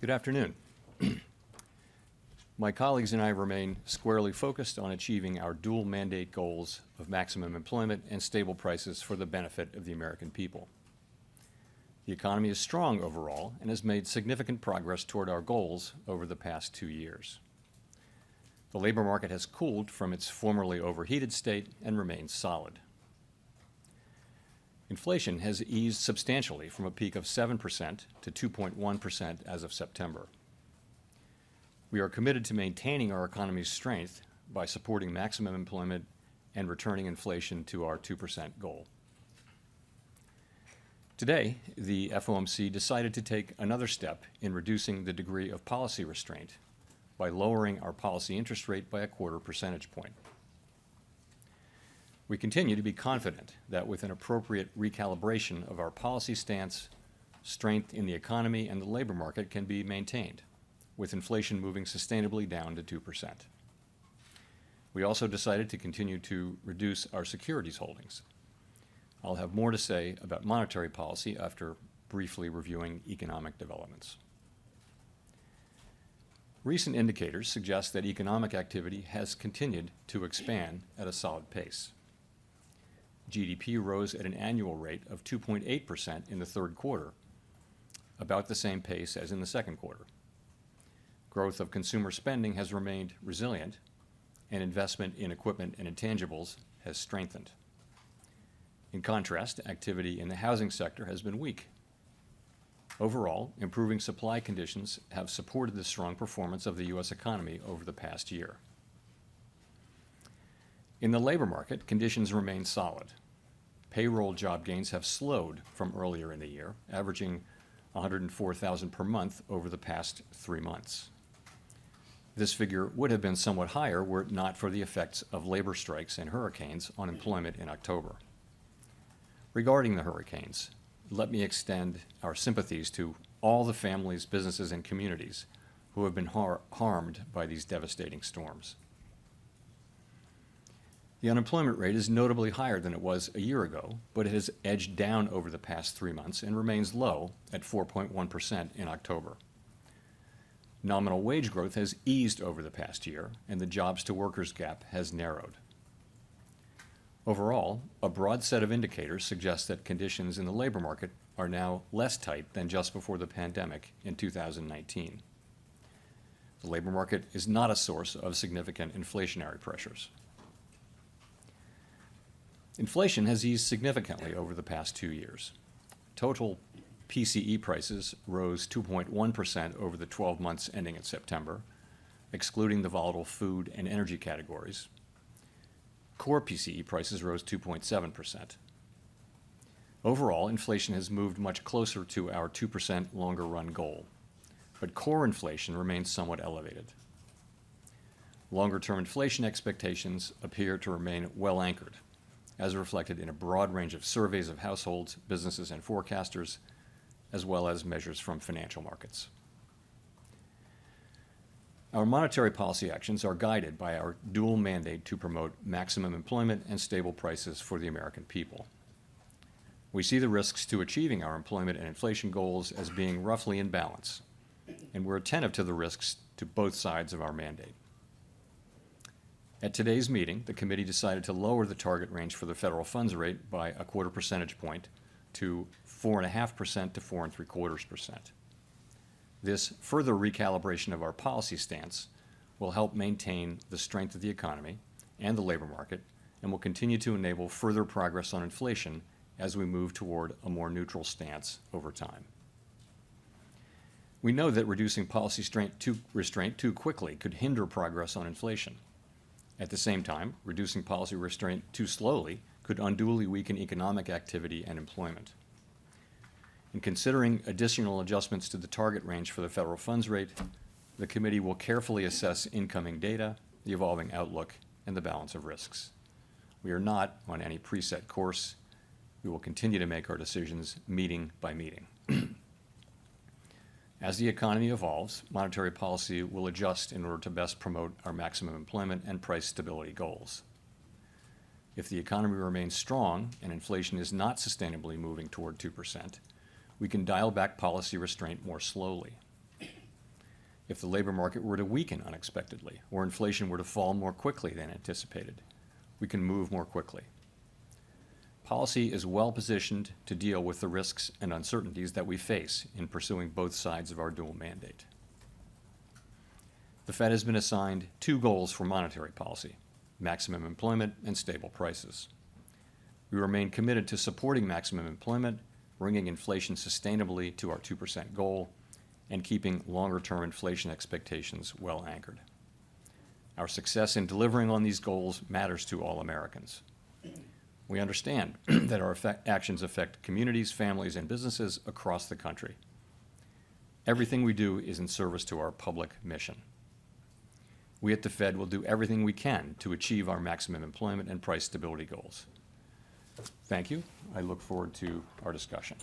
Good afternoon. My colleagues and I remain squarely focused on achieving our dual mandate goals of maximum employment and stable prices for the benefit of the American people. The economy is strong overall and has made significant progress toward our goals over the past 2 years. The labor market has cooled from its formerly overheated state and remains solid. Inflation has eased substantially from a peak of 7% to 2.1% as of September. We are committed to maintaining our economy's strength by supporting maximum employment and returning inflation to our 2% goal. Today, the FOMC decided to take another step in reducing the degree of policy restraint by lowering our policy interest rate by 1/4 percentage point. We continue to be confident that with an appropriate recalibration of our policy stance, strength in the economy and the labor market can be maintained, with inflation moving sustainably down to 2%. We also decided to continue to reduce our securities holdings. I'll have more to say about monetary policy after briefly reviewing economic developments. Recent indicators suggest that economic activity has continued to expand at a solid pace. GDP rose at an annual rate of 2.8% in the third quarter, about the same pace as in the second quarter. Growth of consumer spending has remained resilient, and investment in equipment and intangibles has strengthened. In contrast, activity in the housing sector has been weak. Overall, improving supply conditions have supported the strong performance of the U.S. economy over the past year. In the labor market, conditions remain solid. Payroll job gains have slowed from earlier in the year, averaging 104,000 per month over the past 3 months. This figure would have been somewhat higher were it not for the effects of labor strikes and hurricanes on employment in October. Regarding the hurricanes, let me extend our sympathies to all the families, businesses, and communities who have been harmed by these devastating storms. The unemployment rate is notably higher than it was a year ago, but it has edged down over the past 3 months and remains low at 4.1% in October. Nominal wage growth has eased over the past year, and the jobs-to-workers gap has narrowed. Overall, a broad set of indicators suggests that conditions in the labor market are now less tight than just before the pandemic in 2019. The labor market is not a source of significant inflationary pressures. Inflation has eased significantly over the past 2 years. Total PCE prices rose 2.1% over the 12 months ending in September, excluding the volatile food and energy categories. Core PCE prices rose 2.7%. Overall, inflation has moved much closer to our 2% longer-run goal, but core inflation remains somewhat elevated. Longer-term inflation expectations appear to remain well anchored, as reflected in a broad range of surveys of households, businesses, and forecasters, as well as measures from financial markets. Our monetary policy actions are guided by our dual mandate to promote maximum employment and stable prices for the American people. We see the risks to achieving our employment and inflation goals as being roughly in balance, and we're attentive to the risks to both sides of our mandate. At today's meeting, the committee decided to lower the target range for the federal funds rate by 1/4 percentage point to 4.5% to 4.75%. This further recalibration of our policy stance will help maintain the strength of the economy and the labor market and will continue to enable further progress on inflation as we move toward a more neutral stance over time. We know that reducing policy restraint too quickly could hinder progress on inflation. At the same time, reducing policy restraint too slowly could unduly weaken economic activity and employment. In considering additional adjustments to the target range for the federal funds rate, the committee will carefully assess incoming data, the evolving outlook, and the balance of risks. We are not on any preset course. We will continue to make our decisions meeting by meeting. As the economy evolves, monetary policy will adjust in order to best promote our maximum employment and price stability goals. If the economy remains strong and inflation is not sustainably moving toward 2%, we can dial back policy restraint more slowly. if the labor market were to weaken unexpectedly, or inflation were to fall more quickly than anticipated. We can move more quickly. Policy is well positioned to deal with the risks and uncertainties that we face in pursuing both sides of our dual mandate. The Fed has been assigned two goals for monetary policy: maximum employment and stable prices. We remain committed to supporting maximum employment, bringing inflation sustainably to our 2% goal, and keeping longer-term inflation expectations well anchored. Our success in delivering on these goals matters to all Americans. We understand that our actions affect communities, families, and businesses across the country. Everything we do is in service to our public mission. We at the Fed will do everything we can to achieve our maximum employment and price stability goals. Thank you. I look forward to our discussion.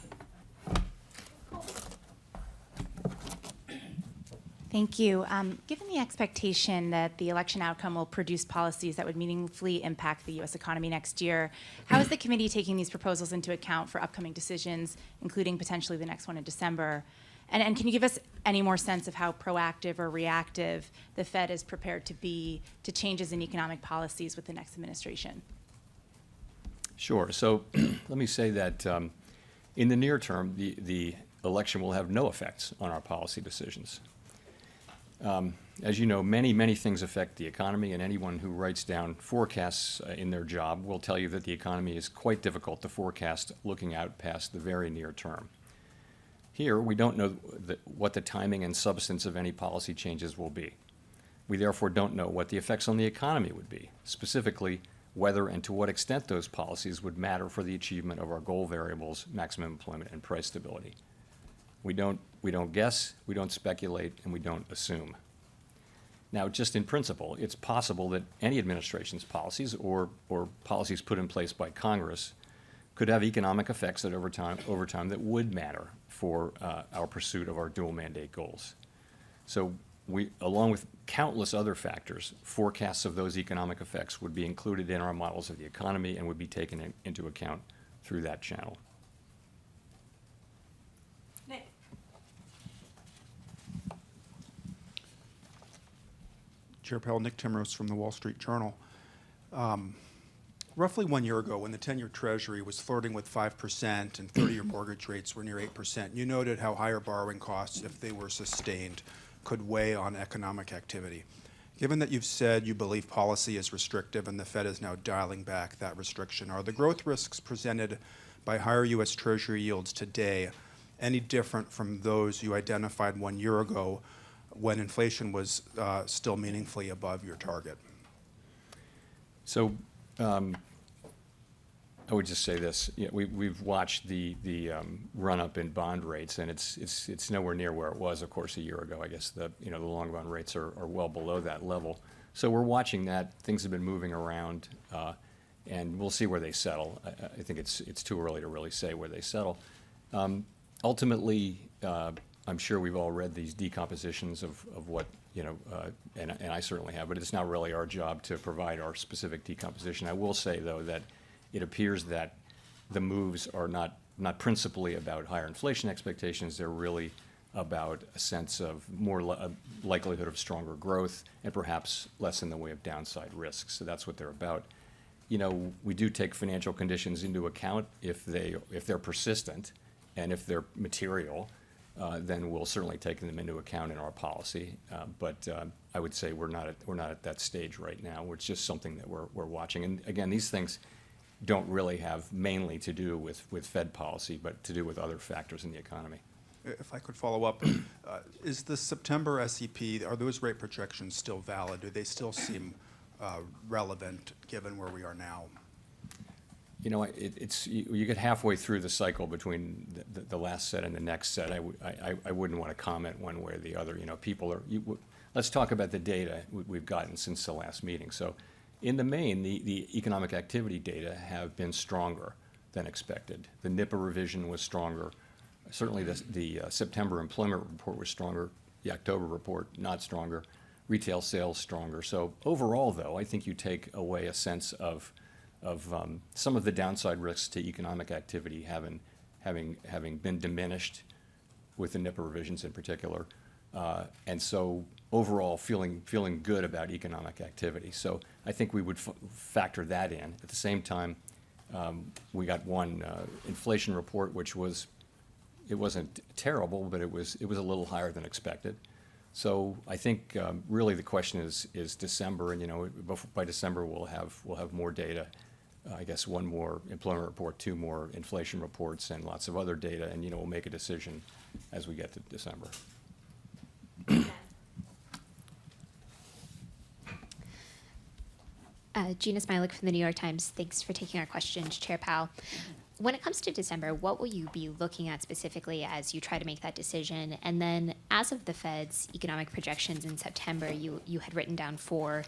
Thank you. Given the expectation that the election outcome will produce policies that would meaningfully impact the U.S. economy next year, how is the committee taking these proposals into account for upcoming decisions, including potentially the next one in December? And can you give us any more sense of how proactive or reactive the Fed is prepared to be to changes in economic policies with the next administration? Sure. So let me say that in the near term, the election will have no effects on our policy decisions. As you know, many things affect the economy, and anyone who writes down forecasts in their job will tell you that the economy is quite difficult to forecast looking out past the very near term. Here, we don't know what the timing and substance of any policy changes will be. We therefore don't know what the effects on the economy would be, specifically whether and to what extent those policies would matter for the achievement of our goal variables, maximum employment and price stability. We don't guess, we don't speculate, and we don't assume. Now, just in principle, it's possible that any administration's policies or policies put in place by Congress could have economic effects that over time that would matter for our pursuit of our dual mandate goals. So we, along with countless other factors, forecasts of those economic effects would be included in our models of the economy and would be taken into account through that channel. Nick. Chair Powell, Nick Timrose from the Wall Street Journal. Roughly 1 year ago, when the 10-year Treasury was flirting with 5% and 30-year mortgage rates were near 8%, you noted how higher borrowing costs, if they were sustained, could weigh on economic activity. Given that you've said you believe policy is restrictive and the Fed is now dialing back that restriction, are the growth risks presented by higher U.S. Treasury yields today any different from those you identified 1 year ago when inflation was still meaningfully above your target? So I would just say this: we've watched the run up in bond rates, and it's nowhere near where it was, of course, a year ago. I guess the long run rates are well below that level. So we're watching that. Things have been moving around, and we'll see where they settle. I think it's too early to really say where they settle. Ultimately, I'm sure we've all read these decompositions of what, and I certainly have, but it's not really our job to provide our specific decomposition. I will say, though, that it appears that the moves are not principally about higher inflation expectations. They're really about a sense of more likelihood of stronger growth and perhaps less in the way of downside risks. So that's what they're about. We do take financial conditions into account if they're persistent and if they're material. Then we'll certainly take them into account in our policy. But I would say we're not at that stage right now. It's just something that we're watching. And again, these things don't really have mainly to do with Fed policy, but to do with other factors in the economy. If I could follow up, is the September SEP, are those rate projections still valid? Do they still seem relevant given where we are now? You get halfway through the cycle between the last set and the next set. I wouldn't want to comment one way or the other. Let's talk about the data we've gotten since the last meeting. So in the main, the economic activity data have been stronger than expected. The NIPA revision was stronger. Certainly the September employment report was stronger. The October report, not stronger. Retail sales stronger. So overall, though, I think you take away a sense of some of the downside risks to economic activity having been diminished with the NIPA revisions in particular. And so overall, feeling good about economic activity. So I think we would factor that in. At the same time, we got one inflation report, which it wasn't terrible, but it was a little higher than expected. So I think really the question is December, and by December we'll have more data. I guess one more employment report, two more inflation reports, and lots of other data, and we'll make a decision as we get to December. Gina Smilik from the New York Times. Thanks for taking our questions, Chair Powell. When it comes to December, what will you be looking at specifically as you try to make that decision? And then as of the Fed's economic projections in September, you had written down 4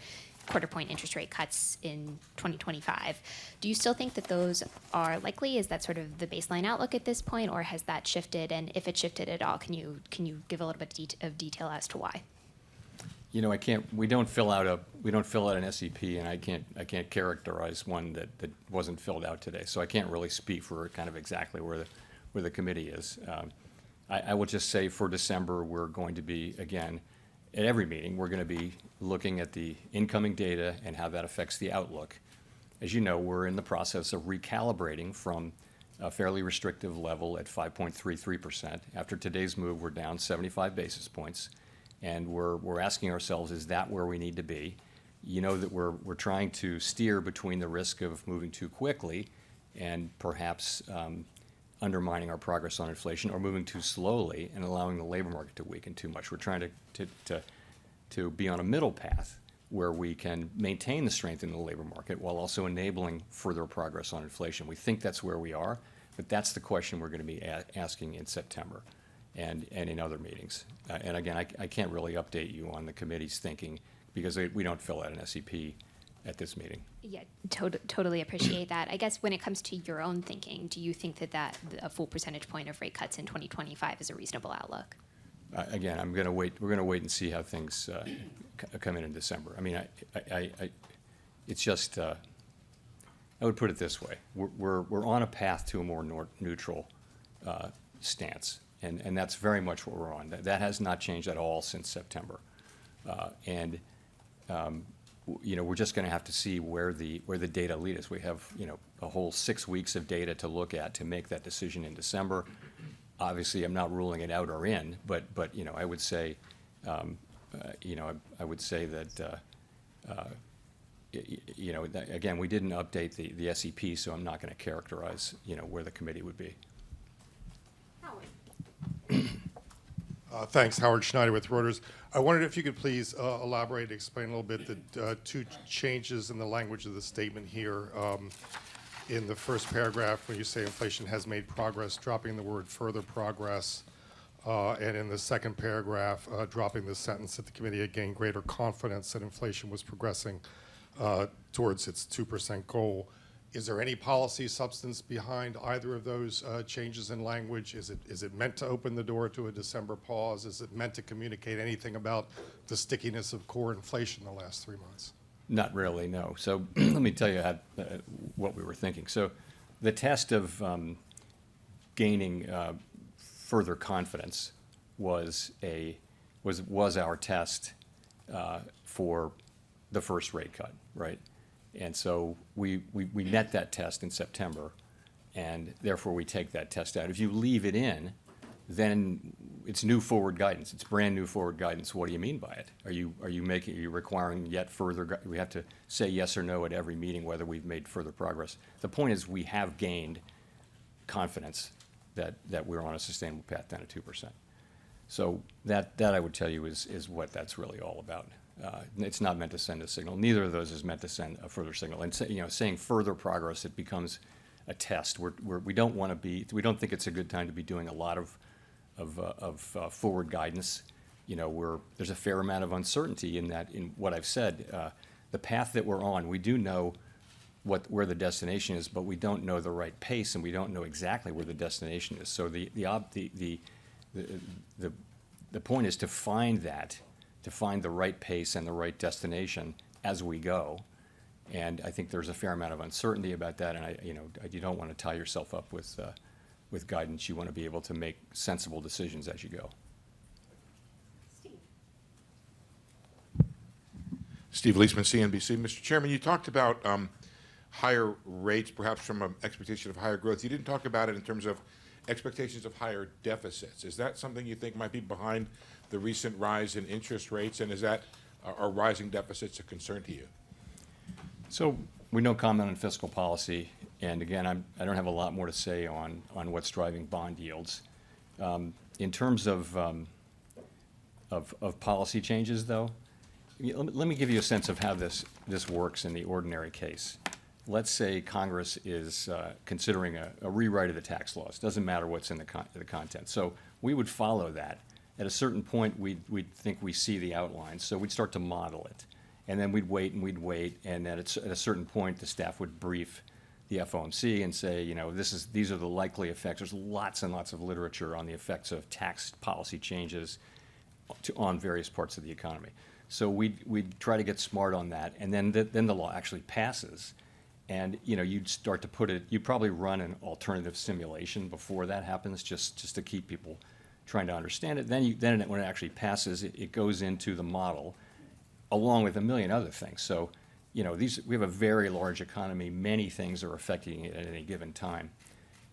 quarter-point interest rate cuts in 2025. Do you still think that those are likely? Is that sort of the baseline outlook at this point, or has that shifted? And if it shifted at all, can you give a little bit of detail as to why? I can't. We don't fill out an SEP, and I can't characterize one that wasn't filled out today. So I can't really speak for kind of exactly where the committee is. I will just say for December, we're going to be, again, at every meeting, we're going to be looking at the incoming data and how that affects the outlook. As you know, we're in the process of recalibrating from a fairly restrictive level at 5.33%. After today's move, we're down 75 basis points. And we're asking ourselves, is that where we need to be? That we're trying to steer between the risk of moving too quickly and perhaps undermining our progress on inflation, or moving too slowly and allowing the labor market to weaken too much. We're trying to be on a middle path where we can maintain the strength in the labor market while also enabling further progress on inflation. We think that's where we are, but that's the question we're going to be asking in September. And in other meetings. And again, I can't really update you on the committee's thinking because we don't fill out an SEP at this meeting. Yeah, totally appreciate that. I guess when it comes to your own thinking, do you think that a full percentage point of rate cuts in 2025 is a reasonable outlook? Again, we're going to wait and see how things come in December. I mean, it's just, I would put it this way. We're on a path to a more neutral stance. And that's very much what we're on. That has not changed at all since September. We're just going to have to see where the data lead us. We have, a whole 6 weeks of data to look at to make that decision in December. Obviously, I'm not ruling it out or in, but I would say, I would say that, again, we didn't update the SEP, so I'm not going to characterize, where the committee would be. Thanks, Howard Schneider with Reuters. I wondered if you could please elaborate, explain a little bit the 2 changes in the language of the statement here. In the first paragraph, when you say inflation has made progress, dropping the word further progress, and in the second paragraph, dropping the sentence that the committee had gained greater confidence that inflation was progressing towards its 2% goal. Is there any policy substance behind either of those changes in language? Is it meant to open the door to a December pause? Is it meant to communicate anything about the stickiness of core inflation the last 3 months? Not really, no. So let me tell you what we were thinking. So the test of gaining further confidence was our test for the first rate cut, right? And so we met that test in September, and therefore we take that test out. If you leave it in, then it's new forward guidance. It's brand new forward guidance. What do you mean by it? Are you requiring yet further? We have to say yes or no at every meeting whether we've made further progress. The point is we have gained confidence that we're on a sustainable path down to 2%. So that I would tell you is what that's really all about. It's not meant to send a signal. Neither of those is meant to send a further signal. And saying further progress, it becomes a test. We don't want to be. We don't think it's a good time to be doing a lot of forward guidance. There's a fair amount of uncertainty in what I've said. The path that we're on, we do know where the destination is, but we don't know the right pace, and we don't know exactly where the destination is. So the point is to find that. To find the right pace and the right destination as we go, and I think there's a fair amount of uncertainty about that. And you don't want to tie yourself up with guidance. You want to be able to make sensible decisions as you go. Steve Leisman, CNBC. Mr. Chairman, you talked about higher rates, perhaps from an expectation of higher growth. You didn't talk about it in terms of expectations of higher deficits. Is that something you think might be behind the recent rise in interest rates, and is that are rising deficits a concern to you? So we don't comment on fiscal policy, and again, I don't have a lot more to say on what's driving bond yields. In terms of policy changes, though, let me give you a sense of how this works in the ordinary case. Let's say Congress is considering a rewrite of the tax laws. Doesn't matter what's in the content. So we would follow that. At a certain point, we'd think we see the outline, so we'd start to model it. And then we'd wait, and at a certain point, the staff would brief the FOMC and say, you know, these are the likely effects. There's lots and lots of literature on the effects of tax policy changes on various parts of the economy. So we'd try to get smart on that, and then the law actually passes. And you know, you'd start to put it. You'd probably run an alternative simulation before that happens, just to keep people trying to understand it. Then when it actually passes, it goes into the model, along with a million other things. So, you know, we have a very large economy. Many things are affecting it at any given time,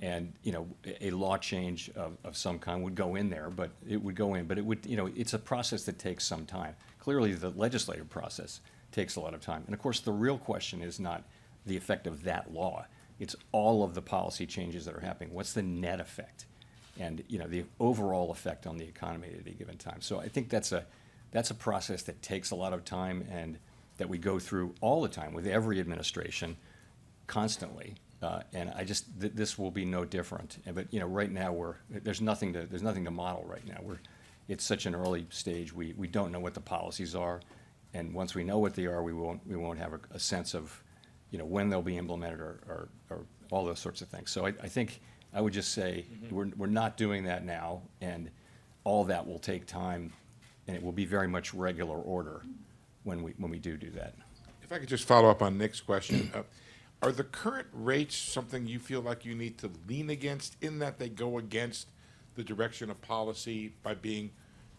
and you know, a law change of some kind would go in there, but it would, you know, it's a process that takes some time. Clearly, the legislative process takes a lot of time, and of course, the real question is not the effect of that law. It's all of the policy changes that are happening. What's the net effect? And you know, the overall effect on the economy at any given time. So I think that's a process that takes a lot of time and that we go through all the time with every administration, constantly. And this will be no different. But you know, right now there's nothing to model right now. It's such an early stage. We don't know what the policies are, and once we know what they are, we won't have a sense of, you know, when they'll be implemented or all those sorts of things. So I think I would just say we're not doing that now, and all that will take time, and it will be very much regular order when we do that. If I could just follow up on Nick's question, are the current rates something you feel like you need to lean against, in that they go against the direction of policy by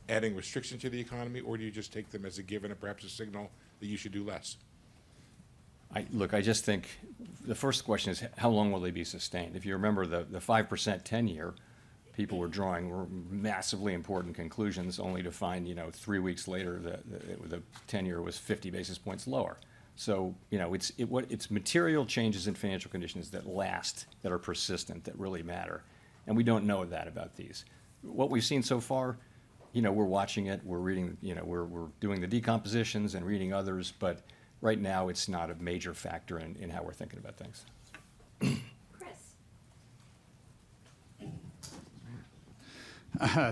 adding restriction to the economy, or do you just take them as a given and perhaps a signal that you should do less? Look, I just think the first question is, how long will they be sustained? If you remember the 5% tenure, people were drawing were massively important conclusions, only to find, you know, 3 weeks later the tenure was 50 basis points lower. So, you know, it's material changes in financial conditions that last, that are persistent, that really matter. And we don't know that about these. What we've seen so far, you know, we're watching it, we're reading, you know, we're doing the decompositions and reading others, but right now it's not a major factor in how we're thinking about things.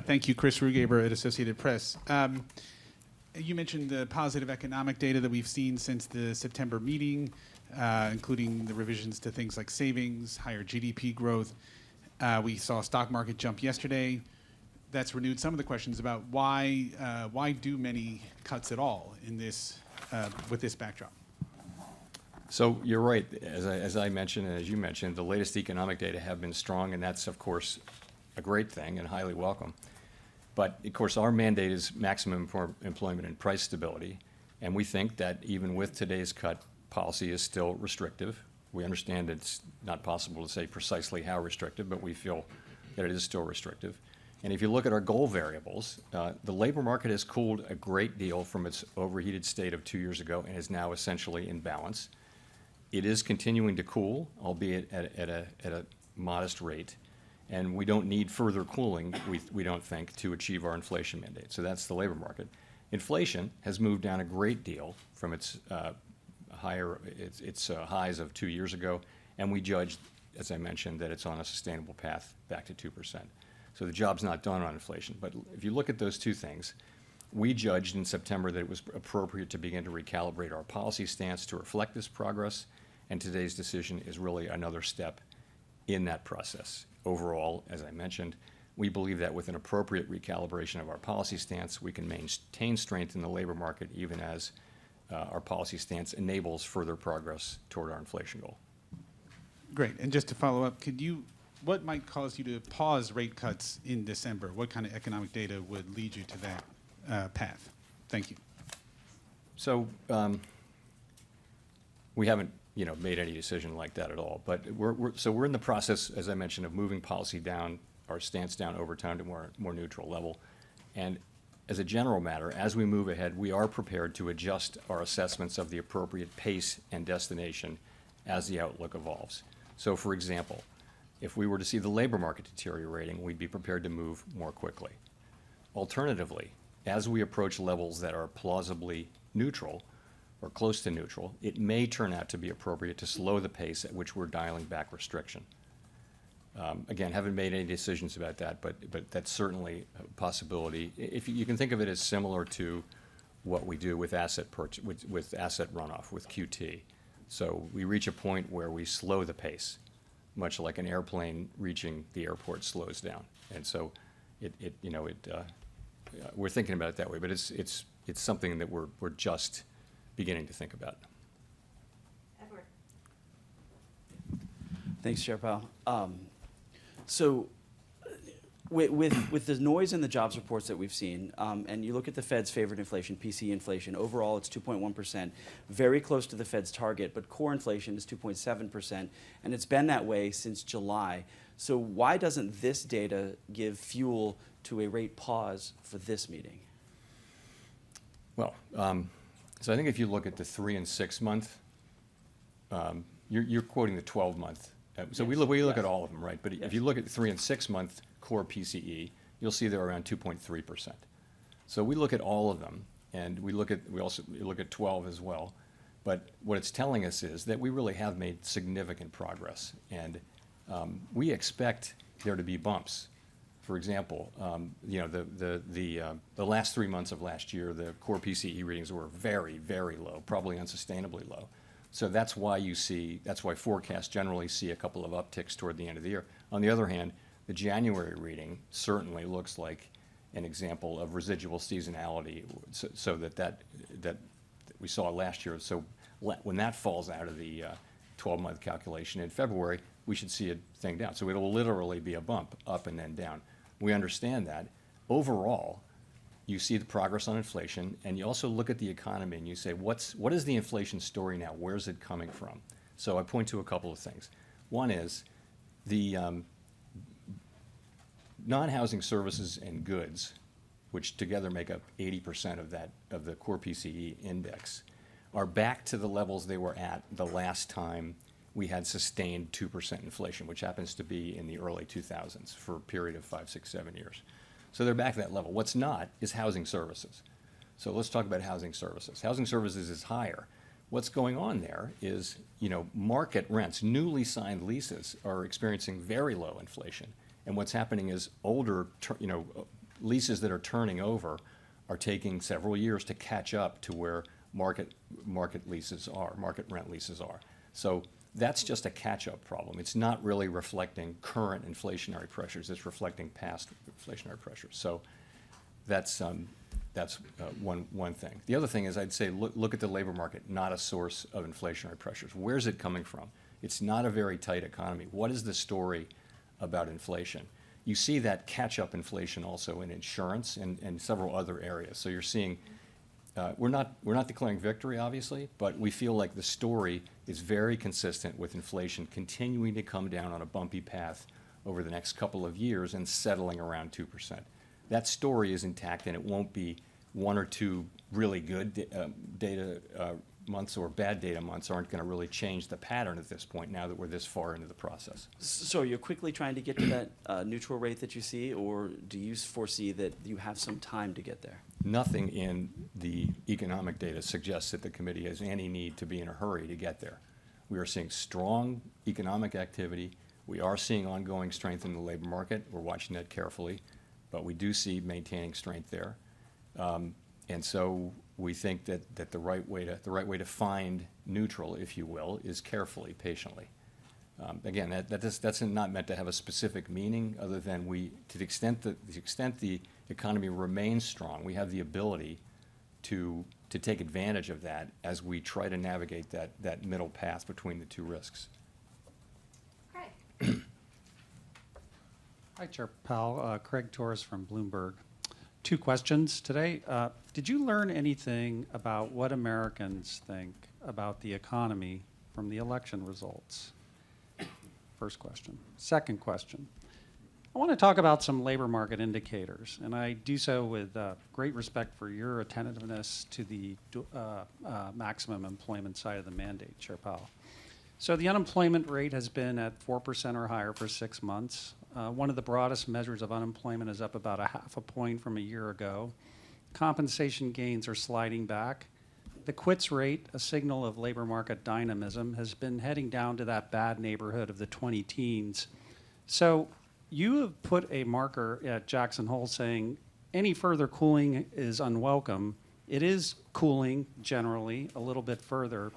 Thank you, Chris Rugaber at Associated Press. You mentioned the positive economic data that we've seen since the September meeting, including the revisions to things like savings, higher GDP growth. We saw a stock market jump yesterday. That's renewed some of the questions about why do many cuts at all in this with this backdrop. So you're right. As I mentioned, and as you mentioned, the latest economic data have been strong, and that's, of course, a great thing and highly welcome. But, of course, our mandate is maximum employment and price stability, and we think that even with today's cut, policy is still restrictive. We understand it's not possible to say precisely how restrictive, but we feel that it is still restrictive. And if you look at our goal variables, the labor market has cooled a great deal from its overheated state of 2 years ago and is now essentially in balance. It is continuing to cool, albeit at a modest rate. And we don't need further cooling, we don't think, to achieve our inflation mandate. So that's the labor market. Inflation has moved down a great deal from its highs of 2 years ago, and we judged, as I mentioned, that it's on a sustainable path back to 2%. So the job's not done on inflation. But if you look at those two things, we judged in September that it was appropriate to begin to recalibrate our policy stance to reflect this progress, and today's decision is really another step in that process. Overall, as I mentioned, we believe that with an appropriate recalibration of our policy stance, we can maintain strength in the labor market even as our policy stance enables further progress toward our inflation goal. Great. And just to follow up, what might cause you to pause rate cuts in December? What kind of economic data would lead you to that path? Thank you. So we haven't, made any decision like that at all. But we're in the process, as I mentioned, of moving policy down, our stance down over time to more neutral level. And as a general matter, as we move ahead, we are prepared to adjust our assessments of the appropriate pace and destination as the outlook evolves. So, for example, if we were to see the labor market deteriorating, we'd be prepared to move more quickly. Alternatively, as we approach levels that are plausibly neutral or close to neutral, it may turn out to be appropriate to slow the pace at which we're dialing back restriction. Again, haven't made any decisions about that, but that's certainly a possibility. If you can think of it as similar to what we do with asset with asset runoff, with QT. So we reach a point where we slow the pace, much like an airplane reaching the airport slows down. And so we're thinking about it that way, but it's something that we're just beginning to think about. Edward. Thanks, Chair Powell. So with the noise in the jobs reports that we've seen, and you look at the Fed's favorite inflation, PCE inflation, overall it's 2.1%, very close to the Fed's target, but core inflation is 2.7%, and it's been that way since July. So why doesn't this data give fuel to a rate pause for this meeting? Well, so I think if you look at the 3 and 6 month, you're quoting the 12-month. So we look at all of them, right? But if you look at the 3 and 6 month core PCE, you'll see they're around 2.3%. So we look at all of them, and we also look at 12 as well. But what it's telling us is that we really have made significant progress, and we expect there to be bumps. For example, the last 3 months of last year, the core PCE readings were very, very low, probably unsustainably low. So that's why forecasts generally see a couple of upticks toward the end of the year. On the other hand, the January reading certainly looks like an example of residual seasonality, so that we saw last year. So when that falls out of the 12-month calculation in February, we should see a thing down. So it'll literally be a bump up and then down. We understand that. Overall, you see the progress on inflation, and you also look at the economy and you say, what is the inflation story now? Where's it coming from? So I point to a couple of things. One is the non-housing services and goods, which together make up 80% of the core PCE index, are back to the levels they were at the last time we had sustained 2% inflation, which happens to be in the early 2000s for a period of 5, 6, 7 years. So they're back to that level. What's not is housing services. So let's talk about housing services. Housing services is higher. What's going on there is, market rents, newly signed leases are experiencing very low inflation. And what's happening is older, leases that are turning over are taking several years to catch up to where market leases are, market rent leases are. So that's just a catch-up problem. It's not really reflecting current inflationary pressures. It's reflecting past inflationary pressures. So that's one thing. The other thing is, I'd say look at the labor market, not a source of inflationary pressures. Where's it coming from? It's not a very tight economy. What is the story about inflation? You see that catch-up inflation also in insurance and several other areas. So you're seeing. We're not declaring victory, obviously, but we feel like the story is very consistent with inflation continuing to come down on a bumpy path over the next couple of years and settling around 2%. That story is intact, and it won't be 1 or 2 really good data months or bad data months aren't going to really change the pattern at this point now that we're this far into the process. So you're quickly trying to get to that neutral rate that you see, or do you foresee that you have some time to get there? Nothing in the economic data suggests that the committee has any need to be in a hurry to get there. We are seeing strong economic activity. We are seeing ongoing strength in the labor market. We're watching that carefully, but we do see maintaining strength there. And so we think that the right way to find neutral, if you will, is carefully, patiently. Again, that's not meant to have a specific meaning, other than to the extent the economy remains strong, we have the ability to take advantage of that as we try to navigate that middle path between the two risks. Craig. Hi, Chair Powell. Craig Torres from Bloomberg. two questions today. Did you learn anything about what Americans think about the economy from the election results? First question. Second question. I want to talk about some labor market indicators, and I do so with great respect for your attentiveness to the maximum employment side of the mandate, Chair Powell. So the unemployment rate has been at 4% or higher for 6 months. One of the broadest measures of unemployment is up about 0.5 point from a year ago. Compensation gains are sliding back. The quits rate, a signal of labor market dynamism, has been heading down to that bad neighborhood of the 20 teens. So you have put a marker at Jackson Hole saying any further cooling is unwelcome. It is cooling generally a little bit further.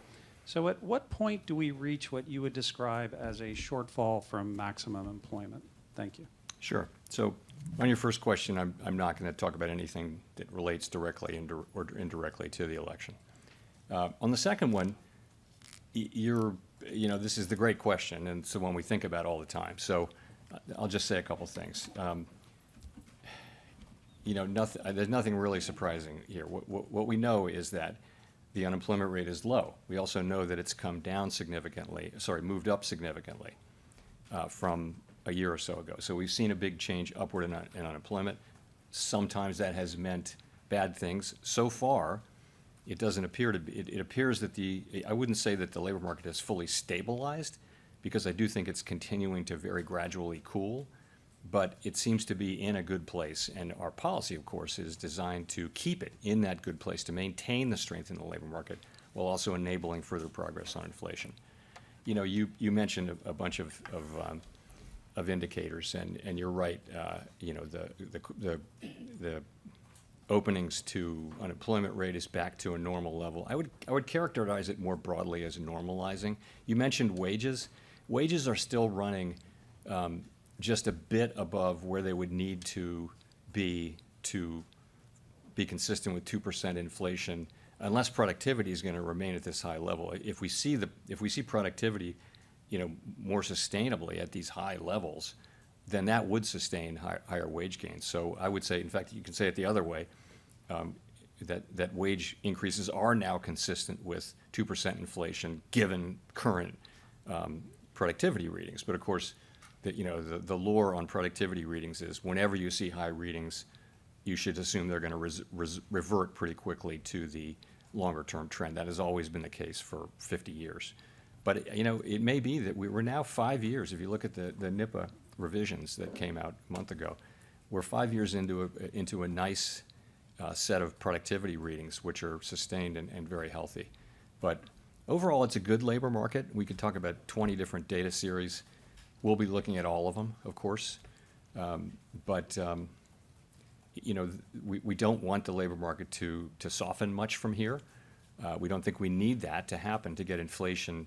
So at what point do we reach what you would describe as a shortfall from maximum employment? Thank you. Sure. So on your first question, I'm not going to talk about anything that relates directly or indirectly to the election. On the second one, this is the great question, and it's the one we think about all the time. So I'll just say a couple things. There's nothing really surprising here. What we know is that the unemployment rate is low. We also know that it's moved up significantly from a year or so ago. So we've seen a big change upward in unemployment. Sometimes that has meant bad things. So far, it doesn't appear to be. It appears that I wouldn't say that the labor market has fully stabilized, because I do think it's continuing to very gradually cool, but it seems to be in a good place. And our policy, of course, is designed to keep it in that good place, to maintain the strength in the labor market while also enabling further progress on inflation. You mentioned a bunch of indicators, and you're right. The openings to unemployment rate is back to a normal level. I would characterize it more broadly as normalizing. You mentioned wages. Wages are still running just a bit above where they would need to be consistent with 2% inflation, unless productivity is going to remain at this high level. If we see productivity, more sustainably at these high levels, then that would sustain higher wage gains. So I would say, in fact, you can say it the other way, that wage increases are now consistent with 2% inflation given current productivity readings. But of course, the lore on productivity readings is whenever you see high readings, you should assume they're going to revert pretty quickly to the longer-term trend. That has always been the case for 50 years. But it may be that we're now 5 years. If you look at the NIPA revisions that came out a month ago, we're 5 years into a nice set of productivity readings, which are sustained and very healthy. But overall, it's a good labor market. We could talk about 20 different data series. We'll be looking at all of them, of course. We don't want the labor market to soften much from here. We don't think we need that to happen to get inflation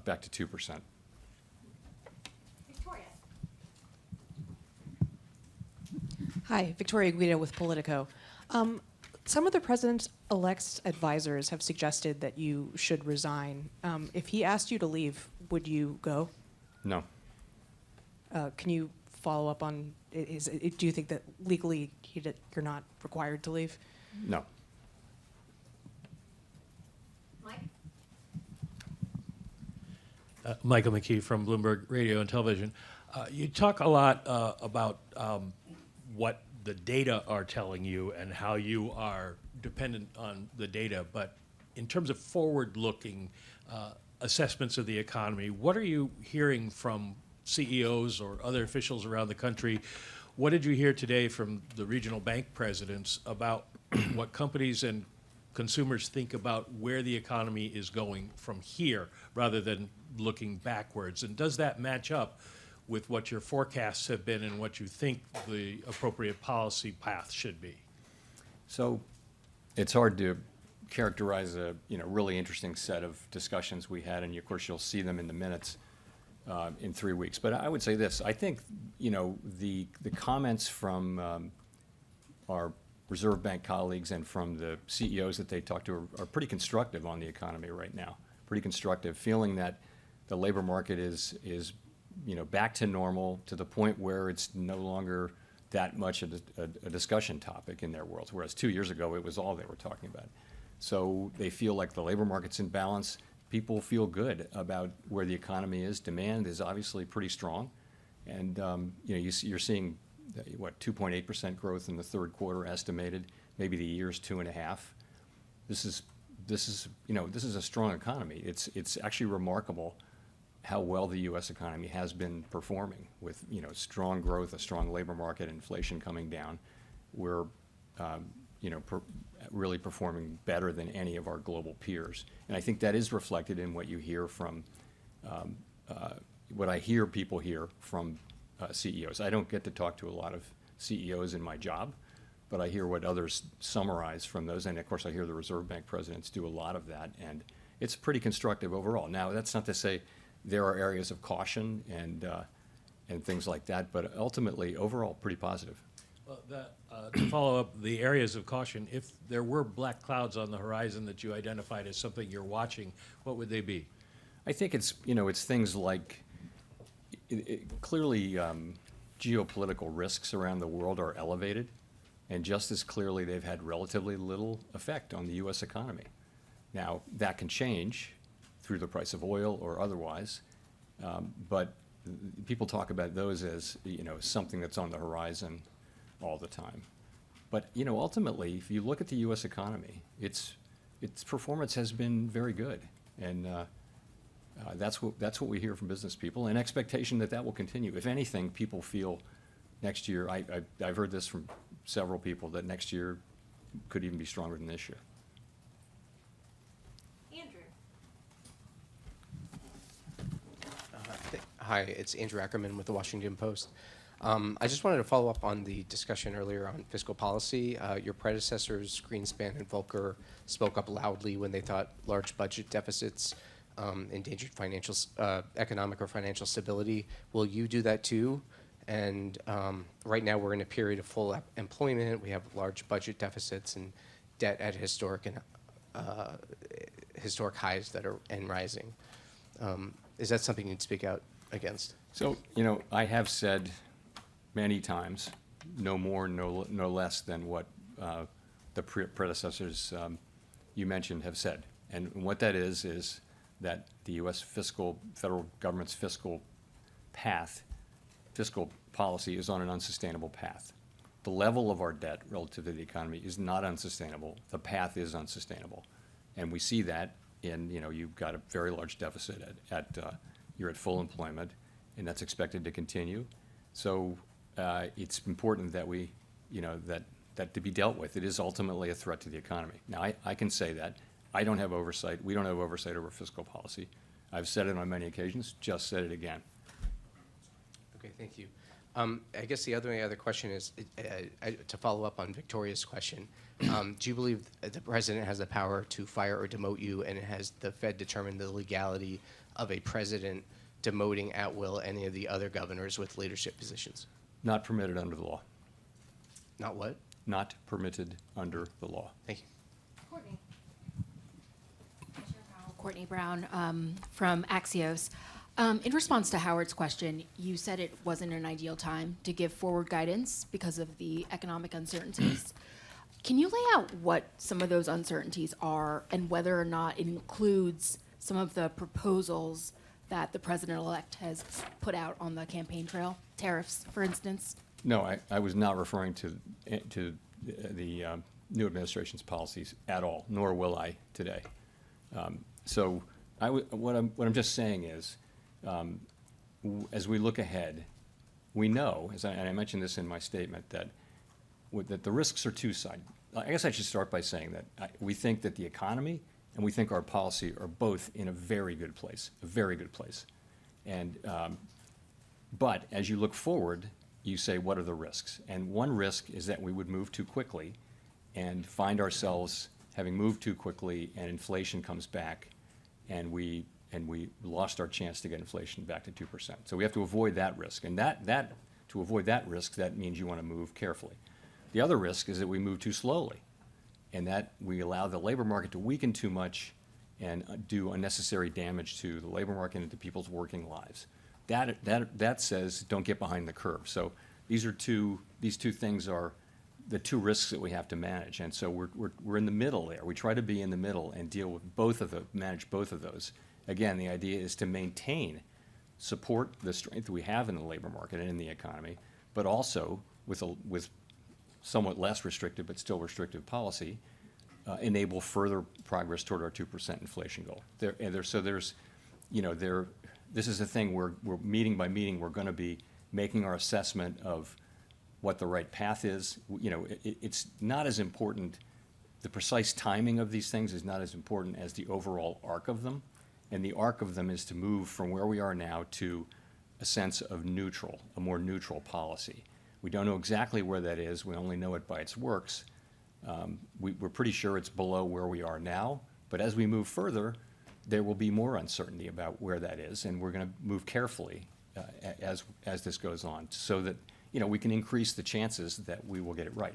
back to 2%. Victoria. Hi, Victoria Guido with Politico. Some of the president-elect's advisors have suggested that you should resign. If he asked you to leave, would you go? No. Can you follow up on, do you think that legally you're not required to leave? No. Michael McKee from Bloomberg Radio and Television. You talk a lot about what the data are telling you and how you are dependent on the data, but in terms of forward-looking assessments of the economy, what are you hearing from CEOs or other officials around the country? What did you hear today from the regional bank presidents about what companies and consumers think about where the economy is going from here rather than looking backwards? And does that match up with what your forecasts have been and what you think the appropriate policy path should be? So it's hard to characterize a really interesting set of discussions we had, and of course you'll see them in the minutes in 3 weeks. But I would say this: I think the comments from our Reserve Bank colleagues and from the CEOs that they talk to are pretty constructive on the economy right now. Pretty constructive, feeling that the labor market is back to normal, to the point where it's no longer that much a discussion topic in their worlds, whereas 2 years ago, it was all they were talking about. So they feel like the labor market's in balance. People feel good about where the economy is. Demand is obviously pretty strong. And, you're seeing, 2.8% growth in the third quarter estimated, maybe the year's 2.5%. This is a strong economy. It's actually remarkable how well the U.S. economy has been performing with, strong growth, a strong labor market, inflation coming down. We're, really performing better than any of our global peers. And I think that is reflected in what you hear from, what I hear people hear from CEOs. I don't get to talk to a lot of CEOs in my job, but I hear what others summarize from those. And of course, I hear the Reserve Bank presidents do a lot of that. And it's pretty constructive overall. Now, that's not to say there are areas of caution and things like that, but ultimately, overall, pretty positive. Well, to follow up the areas of caution, if there were black clouds on the horizon that you identified as something you're watching, what would they be? I think it's things like, clearly, geopolitical risks around the world are elevated, and just as clearly, they've had relatively little effect on the U.S. economy. Now, that can change through the price of oil or otherwise, but people talk about those as, something that's on the horizon all the time. But, ultimately, if you look at the U.S. economy, its performance has been very good. And that's what we hear from business people, and expectation that will continue. If anything, people feel next year, I've heard this from several people, that next year could even be stronger than this year. Andrew. Hi, it's Andrew Ackerman with the Washington Post. I just wanted to follow up on the discussion earlier on fiscal policy. Your predecessors, Greenspan and Volcker, spoke up loudly when they thought large budget deficits endangered economic or financial stability. Will you do that too? And right now we're in a period of full employment. We have large budget deficits and debt at historic highs that are rising. Is that something you'd speak out against? So, I have said many times, no more, no less than what the predecessors you mentioned have said. And what that is that the U.S. federal government's fiscal policy is on an unsustainable path. The level of our debt relative to the economy is not unsustainable. The path is unsustainable. And we see that in, you've got a very large deficit you're at full employment, and that's expected to continue. So it's important that we, that to be dealt with. It is ultimately a threat to the economy. Now, I can say that. I don't have oversight. We don't have oversight over fiscal policy. I've said it on many occasions, just said it again. Okay, thank you. I guess the other question is, to follow up on Victoria's question, do you believe the president has the power to fire or demote you, and has the Fed determined the legality of a president demoting at will any of the other governors with leadership positions? Not permitted under the law. Not what? Not permitted under the law. Thank you. Courtney. Courtney Brown from Axios. In response to Howard's question, you said it wasn't an ideal time to give forward guidance because of the economic uncertainties. Can you lay out what some of those uncertainties are and whether or not it includes some of the proposals that the president-elect has put out on the campaign trail? Tariffs, for instance? No, I was not referring to the new administration's policies at all, nor will I today. So what I'm just saying is, as we look ahead, we know, and I mentioned this in my statement, that the risks are two-sided. I guess I should start by saying that we think that the economy and we think our policy are both in a very good place, And but as you look forward, you say, what are the risks? And one risk is that we would move too quickly and find ourselves having moved too quickly, and inflation comes back, and we lost our chance to get inflation back to 2%. So we have to avoid that risk. And to avoid that risk, that means you want to move carefully. The other risk is that we move too slowly, and that we allow the labor market to weaken too much and do unnecessary damage to the labor market and to people's working lives. That says don't get behind the curve. So these two things are the two risks that we have to manage. And so we're in the middle there. We try to be in the middle and deal with manage both of those. Again, the idea is to maintain, support the strength we have in the labor market and in the economy, but also with somewhat less restrictive but still restrictive policy, enable further progress toward our 2% inflation goal. This is a thing we're meeting by meeting, we're going to be making our assessment of what the right path is. It's not as important, the precise timing of these things is not as important as the overall arc of them. And the arc of them is to move from where we are now to a sense of neutral, a more neutral policy. We don't know exactly where that is. We only know it by its works. We're pretty sure it's below where we are now. But as we move further, there will be more uncertainty about where that is, and we're going to move carefully as this goes on, so that we can increase the chances that we will get it right.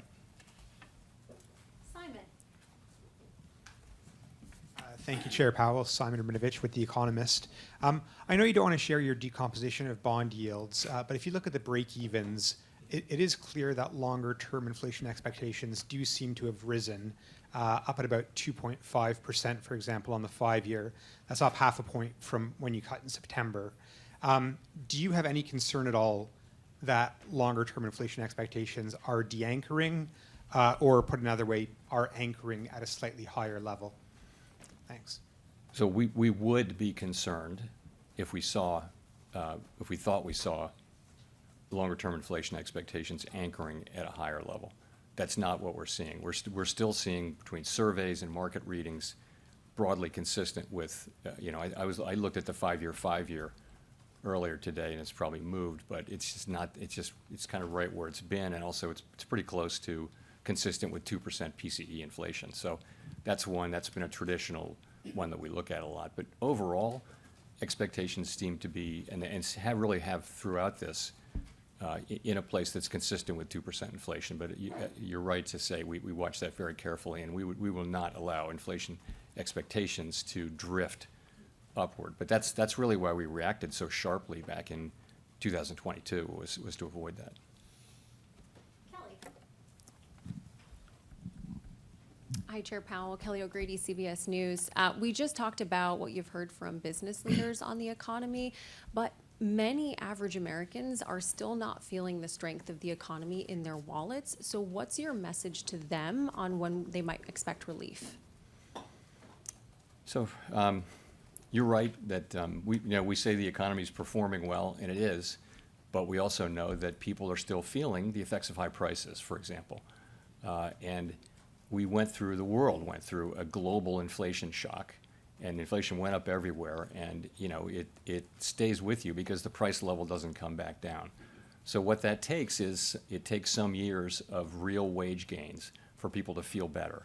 Simon. Thank you, Chair Powell. Simon Rabinovich with The Economist. I know you don't want to share your decomposition of bond yields, but if you look at the break-evens, it is clear that longer-term inflation expectations do seem to have risen, up at about 2.5%, for example, on the 5-year. That's up half a point from when you cut in September. Do you have any concern at all that longer-term inflation expectations are de-anchoring, or put another way, are anchoring at a slightly higher level? Thanks. So we would be concerned if we thought we saw longer-term inflation expectations anchoring at a higher level. That's not what we're seeing. We're still seeing, between surveys and market readings, broadly consistent with, I looked at the 5-year earlier today, and it's probably moved, but it's just not, it's kind of right where it's been, and also it's pretty close to consistent with 2% PCE inflation. So that's been a traditional one that we look at a lot. But overall, expectations seem to be, and really have throughout this, in a place that's consistent with 2% inflation. But you're right to say we watch that very carefully, and we will not allow inflation expectations to drift upward. But that's really why we reacted so sharply back in 2022, was to avoid that. Kelly. Hi, Chair Powell. Kelly O'Grady, CBS News. We just talked about what you've heard from business leaders on the economy, but many average Americans are still not feeling the strength of the economy in their wallets. So what's your message to them on when they might expect relief? So you're right that we say the economy is performing well, and it is, but we also know that people are still feeling the effects of high prices, for example. And the world went through a global inflation shock, and inflation went up everywhere, and it stays with you because the price level doesn't come back down. So what that takes is, it takes some years of real wage gains for people to feel better.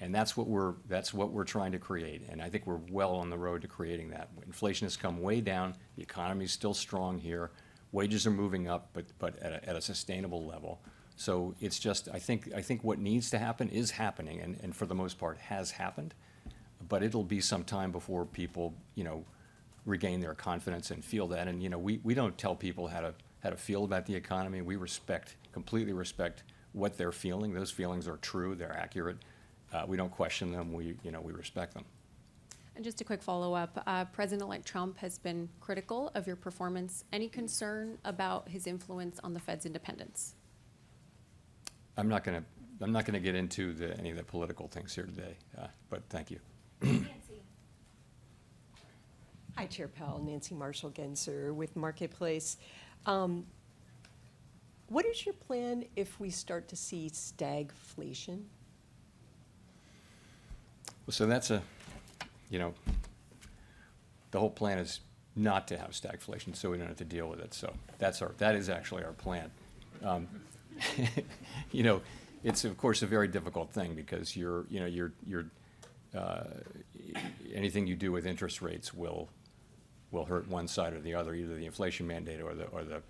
And that's what we're trying to create, and I think we're well on the road to creating that. Inflation has come way down, the economy is still strong here, wages are moving up, but at a sustainable level. So it's just, I think what needs to happen is happening, and for the most part has happened, but it'll be some time before people, regain their confidence and feel that. And we don't tell people how to feel about the economy. We completely respect what they're feeling. Those feelings are true, they're accurate. We don't question them. We respect them. And just a quick follow-up. President-elect Trump has been critical of your performance. Any concern about his influence on the Fed's independence? I'm not going to get into any of the political things here today, but thank you. Nancy. Hi, Chair Powell. Nancy Marshall-Genzer with Marketplace. What is your plan if we start to see stagflation? So that's the whole plan is not to have stagflation, so we don't have to deal with it. So that is actually our plan. It's of course a very difficult thing because anything you do with interest rates will hurt one side or the other, either the inflation mandate or the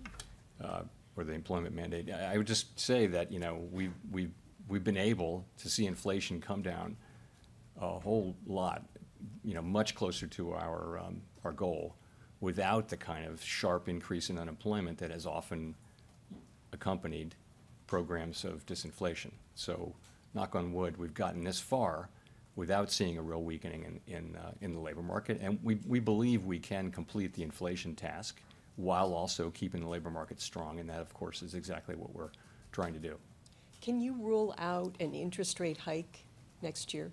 employment mandate. I would just say that we've been able to see inflation come down a whole lot, much closer to our goal, without the kind of sharp increase in unemployment that has often accompanied programs of disinflation. So, knock on wood, we've gotten this far without seeing a real weakening in the labor market. And we believe we can complete the inflation task while also keeping the labor market strong. And that, of course, is exactly what we're trying to do. Can you rule out an interest rate hike next year?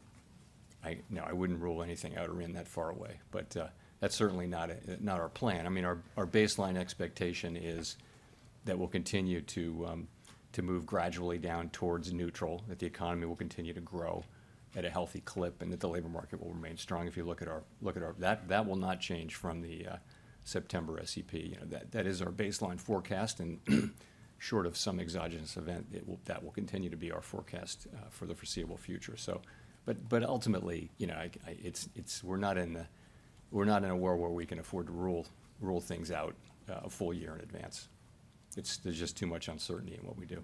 No, I wouldn't rule anything out or in that far away, but that's certainly not our plan. I mean, our baseline expectation is that we'll continue to move gradually down towards neutral, that the economy will continue to grow at a healthy clip, and that the labor market will remain strong. If you look at our that will not change from the September SEP. You know, that is our baseline forecast, and short of some exogenous event, that will continue to be our forecast for the foreseeable future. So, but ultimately, you know, we're not in a world where we can afford to rule things out a full year in advance. There's just too much uncertainty in what we do.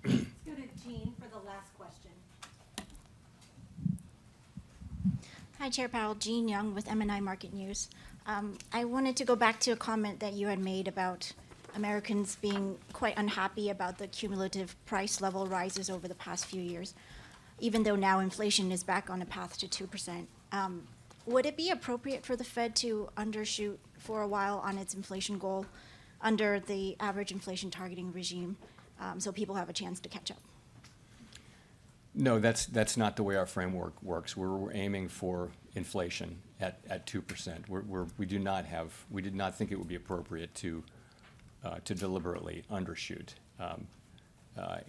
Let's go to Jean for the last question. Hi, Chair Powell. Jean Young with MNI Market News. I wanted to go back to a comment that you had made about Americans being quite unhappy about the cumulative price level rises over the past few years, even though now inflation is back on a path to 2%. Would it be appropriate for the Fed to undershoot for a while on its inflation goal under the average inflation targeting regime, so people have a chance to catch up? No, that's not the way our framework works. We're aiming for inflation at 2%. We did not think it would be appropriate to deliberately undershoot.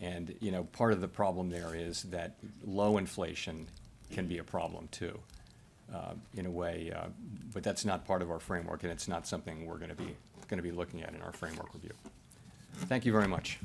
And you know, part of the problem there is that low inflation can be a problem too, in a way. But that's not part of our framework, and it's not something we're going to be looking at in our framework review. Thank you very much.